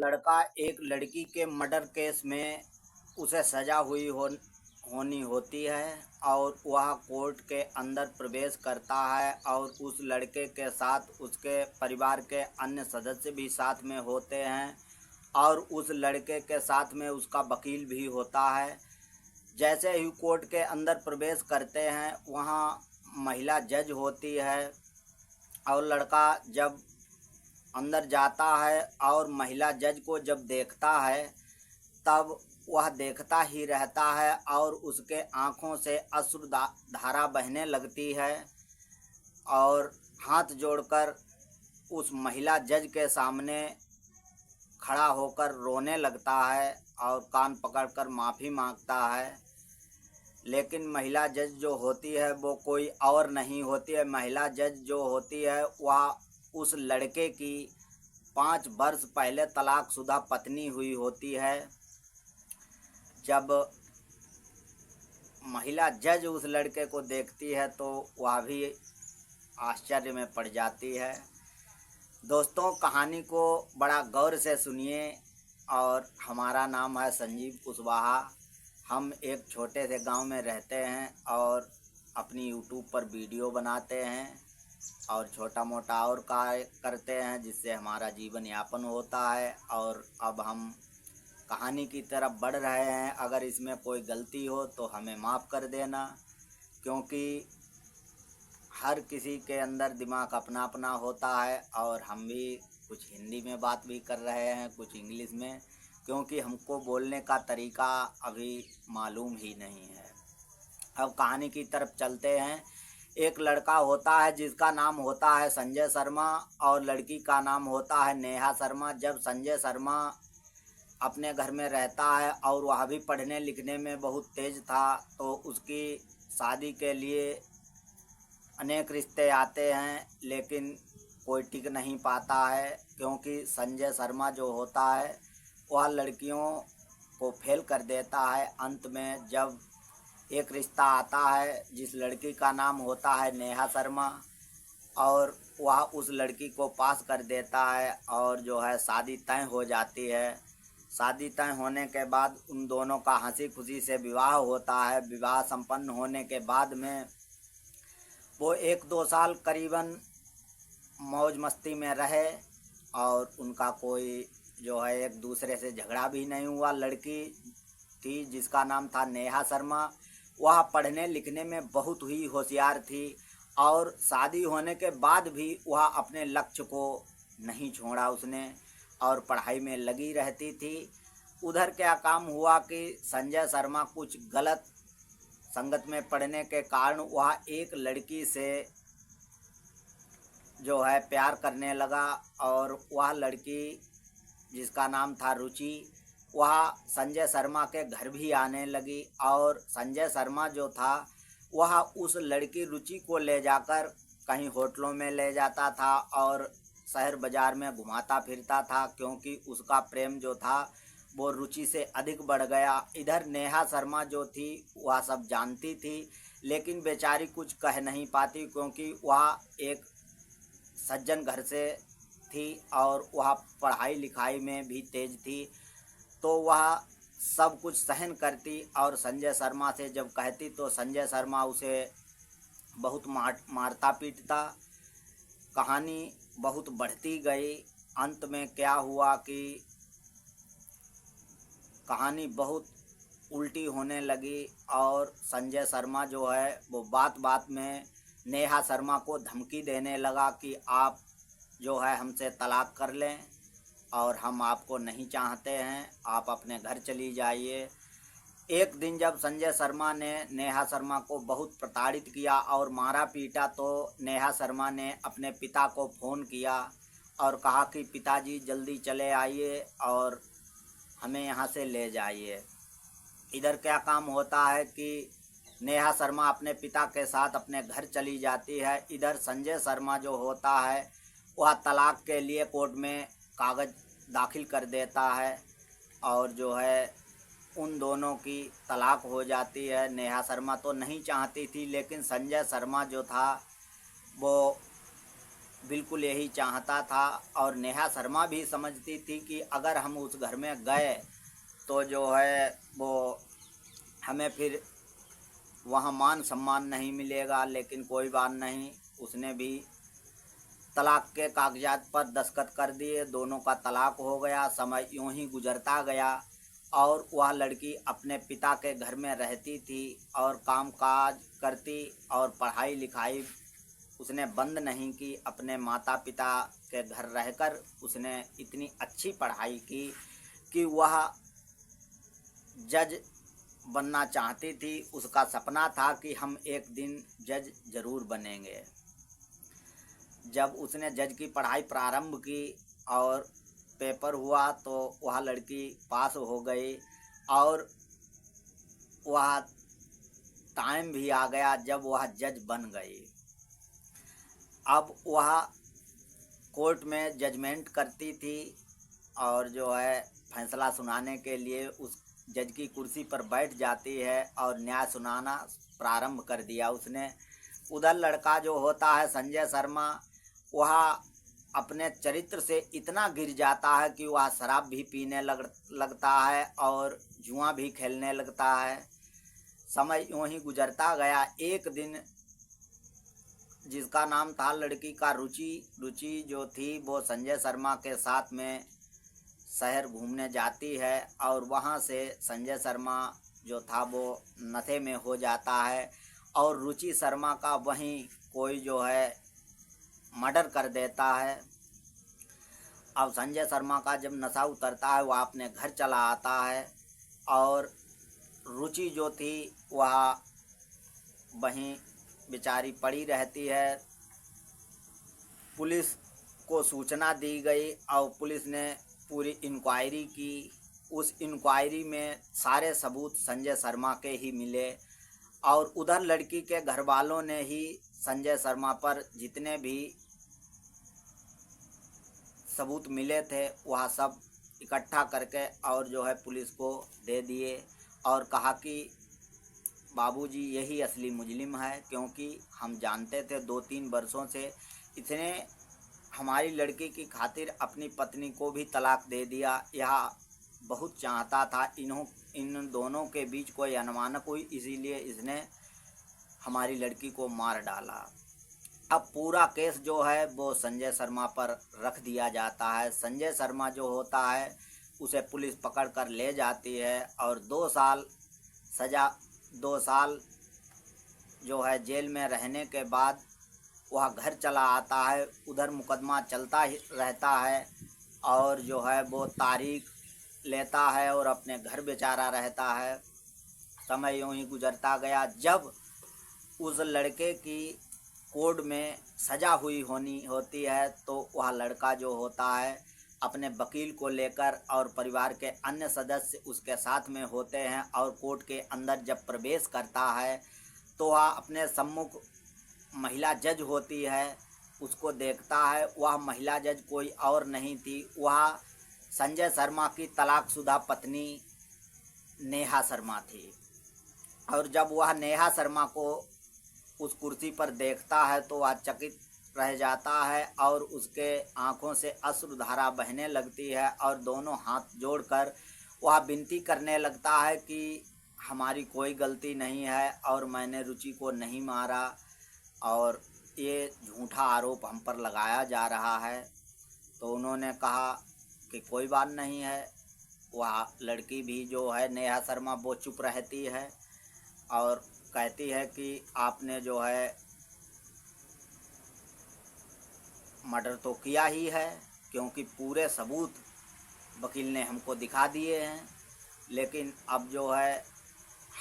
लड़का एक लड़की के मर्डर केस में उसे सजा हुई होनी होती है और वह कोर्ट के अंदर प्रवेश करता है और उस लड़के के साथ उसके परिवार के अन्य सदस्य भी साथ में होते हैं और उस लड़के के साथ में उसका वकील भी होता है। जैसे ही कोर्ट के अंदर प्रवेश करते हैं वहाँ महिला जज होती है और लड़का जब अंदर जाता है और महिला जज को जब देखता है तब वह देखता ही रहता है और उसके आँखों से अश्रु धारा बहने लगती है और हाथ जोड़कर उस महिला जज के सामने खड़ा होकर रोने लगता है और कान पकड़कर माफ़ी मांगता है। लेकिन महिला जज जो होती है वो कोई और नहीं होती है। महिला जज जो होती है वह उस लड़के की 5 वर्ष पहले तलाकशुदा पत्नी हुई होती है। जब महिला जज उस लड़के को देखती है तो वह भी आश्चर्य में पड़ जाती है। दोस्तों, कहानी को बड़ा गौर से सुनिए। और हमारा नाम है संजीव कुशवाहा। हम एक छोटे से गांव में रहते हैं और अपनी यूट्यूब पर वीडियो बनाते हैं और छोटा मोटा और कार्य करते हैं जिससे हमारा जीवन यापन होता है। और अब हम कहानी की तरफ बढ़ रहे हैं। अगर इसमें कोई गलती हो तो हमें माफ़ कर देना, क्योंकि हर किसी के अंदर दिमाग अपना अपना होता है और हम भी कुछ हिंदी में बात भी कर रहे हैं, कुछ इंग्लिश में, क्योंकि हमको बोलने का तरीका अभी मालूम ही नहीं है। अब कहानी की तरफ चलते हैं। एक लड़का होता है जिसका नाम होता है संजय शर्मा और लड़की का नाम होता है नेहा शर्मा। जब संजय शर्मा अपने घर में रहता है और वह भी पढ़ने लिखने में बहुत तेज़ था तो उसकी शादी के लिए अनेक रिश्ते आते हैं, लेकिन कोई टिक नहीं पाता है, क्योंकि संजय शर्मा जो होता है वह लड़कियों को फेल कर देता है। अंत में जब एक रिश्ता आता है जिस लड़की का नाम होता है नेहा शर्मा और वह उस लड़की को पास कर देता है और जो है शादी तय हो जाती है। शादी तय होने के बाद उन दोनों का हंसी खुशी से विवाह होता है। विवाह संपन्न होने के बाद में वो 1-2 साल करीबन मौज मस्ती में रहे और उनका कोई जो है एक दूसरे से झगड़ा भी नहीं हुआ। लड़की थी जिसका नाम था नेहा शर्मा, वह पढ़ने लिखने में बहुत ही होशियार थी और शादी होने के बाद भी वह अपने लक्ष्य को नहीं छोड़ा उसने और पढ़ाई में लगी रहती थी। उधर क्या काम हुआ कि संजय शर्मा कुछ गलत संगत में पढ़ने के कारण वह एक लड़की से जो है प्यार करने लगा और वह लड़की जिसका नाम था रुचि, वह संजय शर्मा के घर भी आने लगी और संजय शर्मा जो था वह उस लड़की रुचि को ले जाकर कहीं होटलों में ले जाता था और शहर बाज़ार में घुमाता फिरता था, क्योंकि उसका प्रेम जो था वो रुचि से अधिक बढ़ गया। इधर नेहा शर्मा जो थी वह सब जानती थी, लेकिन बेचारी कुछ कह नहीं पाती, क्योंकि वह एक सज्जन घर से थी और वह पढ़ाई लिखाई में भी तेज़ थी, तो वह सब कुछ सहन करती और संजय शर्मा से जब कहती तो संजय शर्मा उसे बहुत मारता पीटता। कहानी बहुत बढ़ती गई। अंत में क्या हुआ कि कहानी बहुत उल्टी होने लगी और संजय शर्मा जो है वो बात बात में नेहा शर्मा को धमकी देने लगा कि आप जो है हमसे तलाक कर लें और हम आपको नहीं चाहते हैं, आप अपने घर चली जाइए। एक दिन जब संजय शर्मा ने नेहा शर्मा को बहुत प्रताड़ित किया और मारा पीटा तो नेहा शर्मा ने अपने पिता को फ़ोन किया और कहा कि पिताजी जल्दी चले आइए और हमें यहाँ से ले जाइए। इधर क्या काम होता है कि नेहा शर्मा अपने पिता के साथ अपने घर चली जाती है। इधर संजय शर्मा जो होता है वह तलाक के लिए कोर्ट में कागज़ दाखिल कर देता है और जो है उन दोनों की तलाक हो जाती है। नेहा शर्मा तो नहीं चाहती थी, लेकिन संजय शर्मा जो था वो बिल्कुल यही चाहता था। और नेहा शर्मा भी समझती थी कि अगर हम उस घर में गए तो जो है वो हमें फिर वहाँ मान सम्मान नहीं मिलेगा। लेकिन कोई बात नहीं, उसने भी तलाक के कागजात पर दस्तखत कर दिए, दोनों का तलाक हो गया। समय यूं ही गुजरता गया और वह लड़की अपने पिता के घर में रहती थी और कामकाज करती और पढ़ाई लिखाई उसने बंद नहीं की। अपने माता पिता के घर रहकर उसने इतनी अच्छी पढ़ाई की कि वह जज बनना चाहती थी। उसका सपना था कि हम एक दिन जज ज़रूर बनेंगे। जब उसने जज की पढ़ाई प्रारंभ की और पेपर हुआ तो वह लड़की पास हो गई और वह टाइम भी आ गया जब वह जज बन गई। अब वह कोर्ट में जजमेंट करती थी और जो है फैसला सुनाने के लिए उस जज की कुर्सी पर बैठ जाती है और न्याय सुनाना प्रारंभ कर दिया उसने। उधर लड़का जो होता है संजय शर्मा, वह अपने चरित्र से इतना गिर जाता है कि वह शराब भी पीने लगता है और जुआ भी खेलने लगता है। समय यूं ही गुजरता गया। एक दिन जिसका नाम था लड़की का रुचि जो थी वो संजय शर्मा के साथ में शहर घूमने जाती है और वहाँ से संजय शर्मा जो था वो नशे में हो जाता है और रुचि शर्मा का वहीं कोई जो है मर्डर कर देता है। अब संजय शर्मा का जब नशा उतरता है वह अपने घर चला आता है और रुचि जो थी वह वहीं बेचारी पड़ी रहती है। पुलिस को सूचना दी गई और पुलिस ने पूरी इंक्वायरी की। उस इंक्वायरी में सारे सबूत संजय शर्मा के ही मिले और उधर लड़की के घर वालों ने ही संजय शर्मा पर जितने भी सबूत मिले थे वह सब इकट्ठा करके और जो है पुलिस को दे दिए और कहा कि बाबूजी यही असली मुजरिम है, क्योंकि हम जानते थे 2-3 वर्षों से इसने हमारी लड़की की खातिर अपनी पत्नी को भी तलाक दे दिया। यह बहुत चाहता था इन दोनों के बीच कोई अनबन हुई, इसीलिए इसने हमारी लड़की को मार डाला। अब पूरा केस जो है वो संजय शर्मा पर रख दिया जाता है। संजय शर्मा जो होता है उसे पुलिस पकड़ कर ले जाती है और 2 साल सज़ा 2 साल जो है जेल में रहने के बाद वह घर चला आता है। उधर मुकदमा चलता ही रहता है और जो है वो तारीख लेता है और अपने घर बेचारा रहता है। समय यूं ही गुजरता गया। जब उस लड़के की कोर्ट में सज़ा हुई होती है तो वह लड़का जो होता है अपने वकील को लेकर और परिवार के अन्य सदस्य उसके साथ में होते हैं और कोर्ट के अंदर जब प्रवेश करता है तो वह अपने सम्मुख महिला जज होती है उसको देखता है। वह महिला जज कोई और नहीं थी, वह संजय शर्मा की तलाकशुदा पत्नी नेहा शर्मा थी। और जब वह नेहा शर्मा को उस कुर्सी पर देखता है तो वह चकित रह जाता है और उसके आँखों से अश्रुधारा बहने लगती है और दोनों हाथ जोड़कर वह विनती करने लगता है कि हमारी कोई गलती नहीं है और मैंने रुचि को नहीं मारा और ये झूठा आरोप हम पर लगाया जा रहा है। तो उन्होंने कहा कि कोई बात नहीं है। वह लड़की भी जो है नेहा शर्मा वो चुप रहती है और कहती है कि आपने जो है मर्डर तो किया ही है, क्योंकि पूरे सबूत वकील ने हमको दिखा दिए हैं। लेकिन अब जो है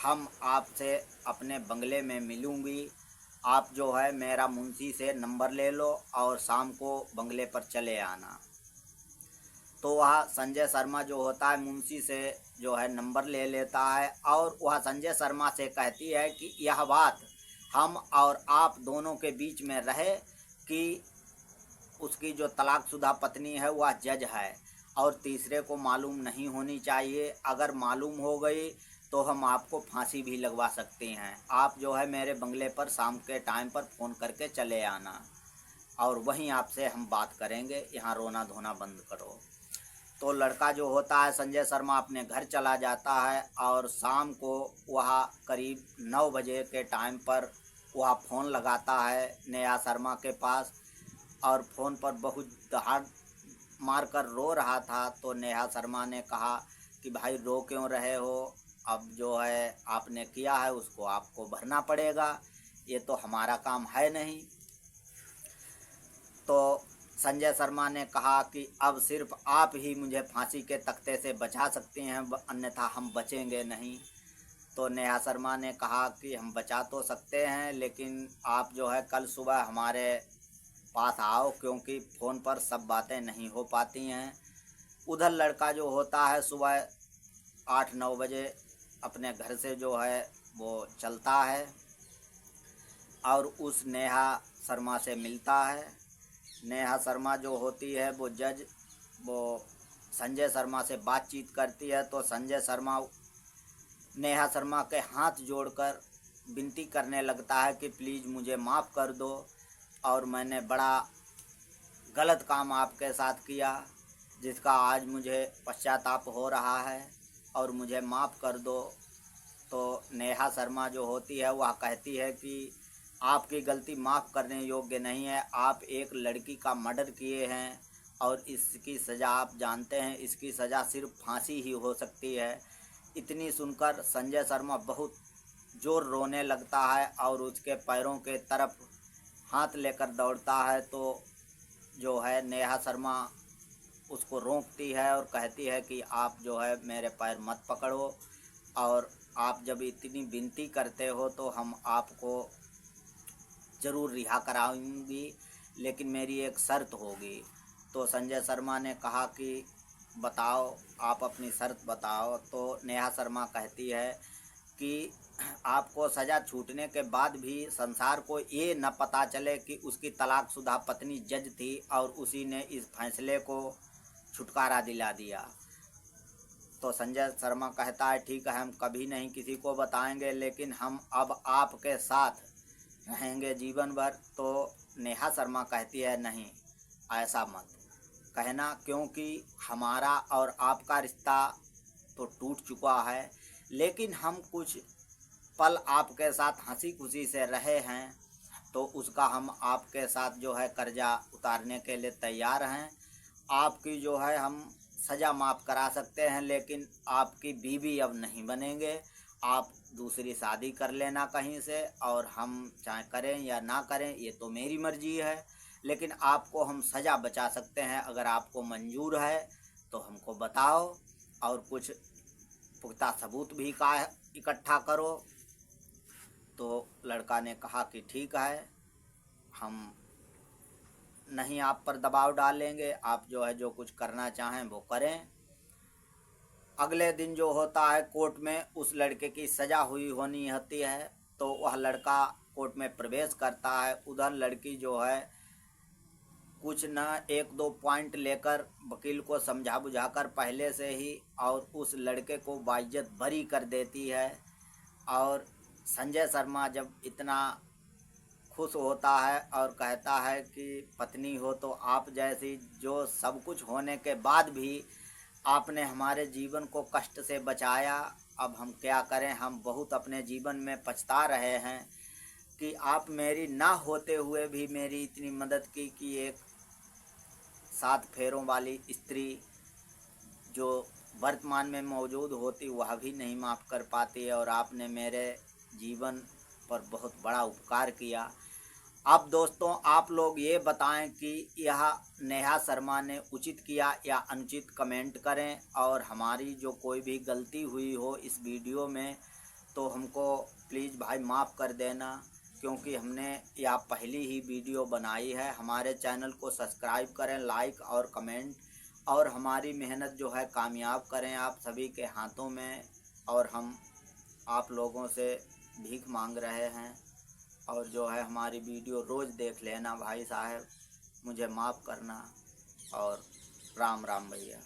हम आपसे अपने बंगले में मिलूँगी, आप जो है मेरा मुंशी से नंबर ले लो और शाम को बंगले पर चले आना। तो वह संजय शर्मा जो होता है मुंशी से जो है नंबर ले लेता है और वह संजय शर्मा से कहती है कि यह बात हम और आप दोनों के बीच में रहे कि उसकी जो तलाकशुदा पत्नी है वह जज है और तीसरे को मालूम नहीं होनी चाहिए। अगर मालूम हो गई तो हम आपको फांसी भी लगवा सकते हैं। आप जो है मेरे बंगले पर शाम के टाइम पर फ़ोन करके चले आना। और वहीं आपसे हम बात करेंगे, यहाँ रोना धोना बंद करो। तो लड़का जो होता है संजय शर्मा अपने घर चला जाता है और शाम को वह करीब 9 बजे के टाइम पर वह फ़ोन लगाता है नेहा शर्मा के पास, और फ़ोन पर बहुत दहाड़ मारकर रो रहा था। तो नेहा शर्मा ने कहा कि भाई रो क्यों रहे हो, अब जो है आपने किया है उसको आपको भरना पड़ेगा, ये तो हमारा काम है नहीं। तो संजय शर्मा ने कहा कि अब सिर्फ आप ही मुझे फांसी के तख्ते से बचा सकती हैं, अन्यथा हम बचेंगे नहीं। तो नेहा शर्मा ने कहा कि हम बचा तो सकते हैं, लेकिन आप जो है कल सुबह हमारे पास आओ, क्योंकि फ़ोन पर सब बातें नहीं हो पाती हैं। उधर लड़का जो होता है सुबह 8-9 बजे अपने घर से जो है वो चलता है और उस नेहा शर्मा से मिलता है। नेहा शर्मा जो होती है वो जज वो संजय शर्मा से बातचीत करती है। तो संजय शर्मा नेहा शर्मा के हाथ जोड़कर विनती करने लगता है कि प्लीज़ मुझे माफ़ कर दो, और मैंने बड़ा गलत काम आपके साथ किया जिसका आज मुझे पश्चाताप हो रहा है, और मुझे माफ़ कर दो। तो नेहा शर्मा जो होती है वह कहती है कि आपकी गलती माफ़ करने योग्य नहीं है, आप एक लड़की का मर्डर किए हैं और इसकी सज़ा आप जानते हैं, इसकी सज़ा सिर्फ फांसी ही हो सकती है। इतनी सुनकर संजय शर्मा बहुत ज़ोर रोने लगता है और उसके पैरों के तरफ हाथ लेकर दौड़ता है। तो जो है नेहा शर्मा उसको रोकती है और कहती है कि आप जो है मेरे पैर मत पकड़ो, और आप जब इतनी विनती करते हो तो हम आपको ज़रूर रिहा कराऊंगी, लेकिन मेरी एक शर्त होगी। तो संजय शर्मा ने कहा कि बताओ, आप अपनी शर्त बताओ। तो नेहा शर्मा कहती है कि आपको सज़ा छूटने के बाद भी संसार को ये न पता चले कि उसकी तलाकशुदा पत्नी जज थी और उसी ने इस फैसले को छुटकारा दिला दिया। तो संजय शर्मा कहता है ठीक है, हम कभी नहीं किसी को बताएंगे, लेकिन हम अब आपके साथ रहेंगे जीवन भर। तो नेहा शर्मा कहती है नहीं, ऐसा मत कहना, क्योंकि हमारा और आपका रिश्ता तो टूट चुका है, लेकिन हम कुछ पल आपके साथ हंसी खुशी से रहे हैं, तो उसका हम आपके साथ जो है कर्जा उतारने के लिए तैयार हैं। आपकी जो है हम सज़ा माफ़ करा सकते हैं, लेकिन आपकी बीवी अब नहीं बनेंगे, आप दूसरी शादी कर लेना कहीं से, और हम चाहे करें या ना करें ये तो मेरी मर्ज़ी है, लेकिन आपको हम सज़ा बचा सकते हैं। अगर आपको मंजूर है तो हमको बताओ और कुछ पुख्ता सबूत भी का इकट्ठा करो। तो लड़का ने कहा कि ठीक है, हम नहीं आप पर दबाव डालेंगे, आप जो है जो कुछ करना चाहें वो करें। अगले दिन जो होता है कोर्ट में उस लड़के की सज़ा हुई होनी होती है, तो वह लड़का कोर्ट में प्रवेश करता है। उधर लड़की जो है कुछ न 1-2 पॉइंट लेकर वकील को समझा बुझाकर पहले से ही और उस लड़के को बाइज्जत बरी कर देती है। और संजय शर्मा जब इतना खुश होता है और कहता है कि पत्नी हो तो आप जैसी, जो सब कुछ होने के बाद भी आपने हमारे जीवन को कष्ट से बचाया, अब हम क्या करें, हम बहुत अपने जीवन में पछता रहे हैं कि आप मेरी ना होते हुए भी मेरी इतनी मदद की कि एक 7 फेरों वाली स्त्री जो वर्तमान में मौजूद होती वह भी नहीं माफ़ कर पाती, और आपने मेरे जीवन पर बहुत बड़ा उपकार किया। अब दोस्तों आप लोग ये बताएं कि यह नेहा शर्मा ने उचित किया या अनुचित, कमेंट करें, और हमारी जो कोई भी गलती हुई हो इस वीडियो में तो हमको प्लीज़ भाई माफ़ कर देना, क्योंकि हमने यह पहली ही वीडियो बनाई है। हमारे चैनल को सब्सक्राइब करें, लाइक और कमेंट, और हमारी मेहनत जो है कामयाब करें आप सभी के हाथों में। और हम आप लोगों से भीख मांग रहे हैं, और जो है हमारी वीडियो रोज़ देख लेना भाई साहब, मुझे माफ़ करना, और राम राम भैया।